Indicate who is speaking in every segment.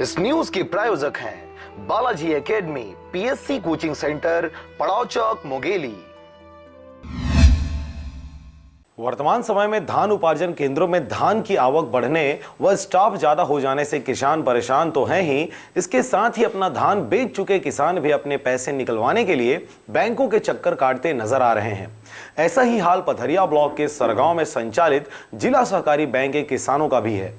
Speaker 1: इस न्यूज के प्रायोजक हैं Balaji academy, PSC coaching centre, पड़ाव चौक, मुंगेली।
Speaker 2: वर्तमान समय में धान उपार्जन केंद्रों में धान की आवक बढ़ने व स्टाफ ज्यादा हो जाने से किसान परेशान तो हैं ही, इसके साथ ही अपना धान बेच चुके किसान भी अपने पैसे निकलवाने के लिए बैंकों के चक्कर काटते नजर आ रहे हैं। ऐसा ही हाल पथरिया ब्लॉक के सरगांव में संचालित जिला सहकारी बैंक के किसानों का भी है।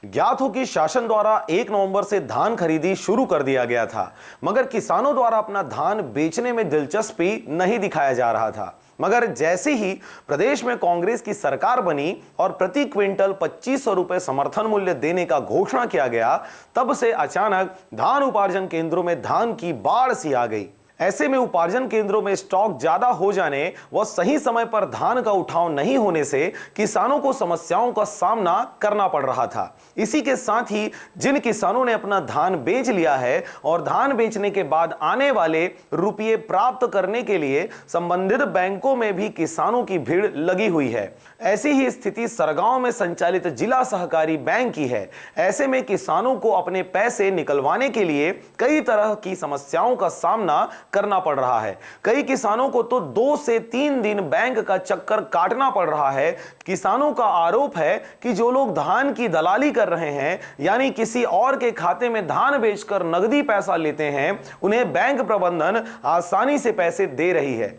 Speaker 2: ज्ञात हो कि शासन द्वारा 1 नवंबर से धान खरीदी शुरू कर दिया गया था, मगर किसानों द्वारा अपना धान बेचने में दिलचस्पी नहीं दिखाया जा रहा था। मगर जैसे ही प्रदेश में कांग्रेस की सरकार बनी और प्रति क्विंटल 2500 रुपए समर्थन मूल्य देने का घोषणा किया गया, तब से अचानक धान उपार्जन केंद्रों में धान की बाढ़ सी आ गई। ऐसे में उपार्जन केंद्रों में स्टॉक ज्यादा हो जाने व सही समय पर धान का उठाव नहीं होने से किसानों को समस्याओं का सामना करना पड़ रहा था। इसी के साथ ही जिन किसानों ने अपना धान बेच लिया है और धान बेचने के बाद आने वाले रुपये प्राप्त करने के लिए संबंधित बैंकों में भी किसानों की भीड़ लगी हुई है। ऐसी ही स्थिति सरगांव में संचालित जिला सहकारी बैंक की है। ऐसे में किसानों को अपने पैसे निकलवाने के लिए कई तरह की समस्याओं का सामना करना पड़ रहा है। कई किसानों को तो 2 से 3 दिन बैंक का चक्कर काटना पड़ रहा है। किसानों का आरोप है कि जो लोग धान की दलाली कर रहे हैं, यानी किसी और के खाते में धान बेचकर नकदी पैसा लेते हैं, उन्हें बैंक प्रबंधन आसानी से पैसे दे रही है।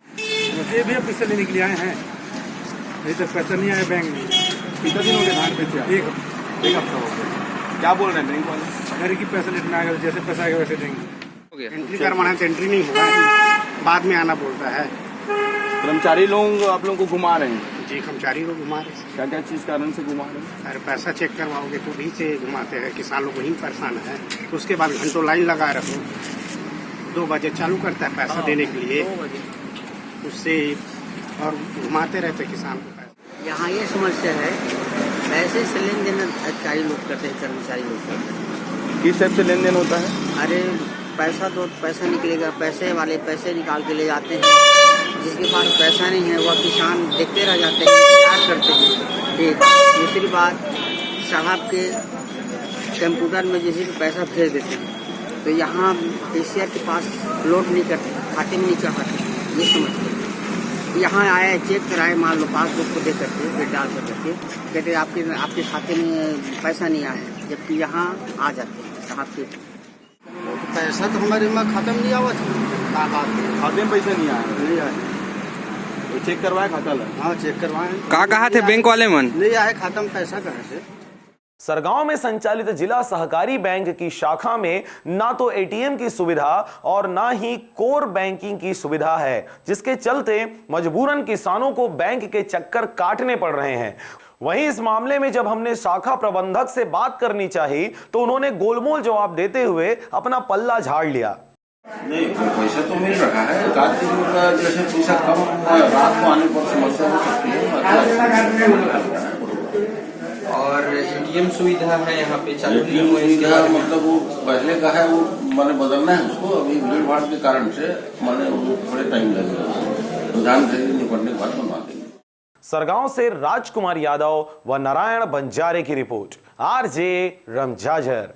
Speaker 3: मुझे भी पैसे लेने के लिए आए हैं, अभी तक पैसा नहीं आया बैंक में। कितना दिन हो गए धान बेचे? एक हफ्ता हो गया। क्या बोल रहे हैं बैंक वाले? मेरे की पैसा लेना आएगा, जैसे पैसा आएगा वैसे देंगे। एंट्री करवाना है तो एंट्री नहीं होगा, बाद में आना बोलता है।
Speaker 4: कर्मचारी लोग आप लोगों को घुमा रहे हैं?
Speaker 3: जी, कर्मचारी लोग घुमा रहे हैं।
Speaker 4: क्या क्या चीज कारण से घुमा रहे हैं?
Speaker 3: अरे पैसा चेक करवाओगे तो भी से घुमाते हैं। किसान लोग वहीं परेशान है। उसके बाद घंटों लाइन लगा रखो, 2 बजे चालू करता है पैसा देने के लिए, उससे और घुमाते रहते किसान को।
Speaker 5: यहाँ ये समस्या है, पैसे से लेन देन अधिकारी लोग करते हैं, कर्मचारी लोग करते हैं।
Speaker 4: किस टाइप से लेन देन होता है?
Speaker 5: अरे पैसा तो पैसा निकलेगा, पैसे वाले पैसे निकाल के ले जाते हैं। जिसके पास पैसा नहीं है वह किसान देखते रह जाते हैं, इंतजार करते हैं। एक दूसरी बात, साहब के कंप्यूटर में जैसे कि पैसा भेज देते हैं, तो यहाँ कैशियर के पास लोड नहीं करते, खाते में नहीं चढ़ाते। ये समझते हैं। यहाँ आया चेक कराए, मान लो पासबुक को दे करके फिर डाल करके कहते आपके खाते में पैसा नहीं आया, जबकि यहाँ आ जाते हैं साहब के।
Speaker 3: पैसा तो हमारे में खत्म नहीं आवा था।
Speaker 4: खाते में पैसा नहीं आया?
Speaker 3: नहीं आया।
Speaker 4: तो चेक करवाए खाता ला?
Speaker 3: हाँ, चेक करवाए।
Speaker 6: कहा थे बैंक वाले मन?
Speaker 3: नहीं आए, खत्म पैसा कहाँ से।
Speaker 2: सरगांव में संचालित जिला सहकारी बैंक की शाखा में ना तो एटीएम की सुविधा और ना ही कोर बैंकिंग की सुविधा है, जिसके चलते मजबूरन किसानों को बैंक के चक्कर काटने पड़ रहे हैं। वहीं इस मामले में जब हमने शाखा प्रबंधक से बात करनी चाहिए तो उन्होंने गोलमोल जवाब देते हुए अपना पल्ला झाड़ लिया।
Speaker 7: नहीं, पैसा तो मिल रहा है। जैसे पैसा कम रात को आने पर समस्या हो सकती है।
Speaker 6: और एटीएम सुविधा है यहाँ पे चालू नहीं हुआ?
Speaker 7: सुविधा मतलब वो पहले का है, वो मैंने बदलना है उसको। अभी भीड़ भाड़ के कारण से मैंने थोड़े टाइम लगेगा। धान खरीदी निपटने के बाद बनवा देंगे।
Speaker 2: सरगांव से राजकुमार यादव व नारायण बंजारे की रिपोर्ट, आरजे रमजाजर।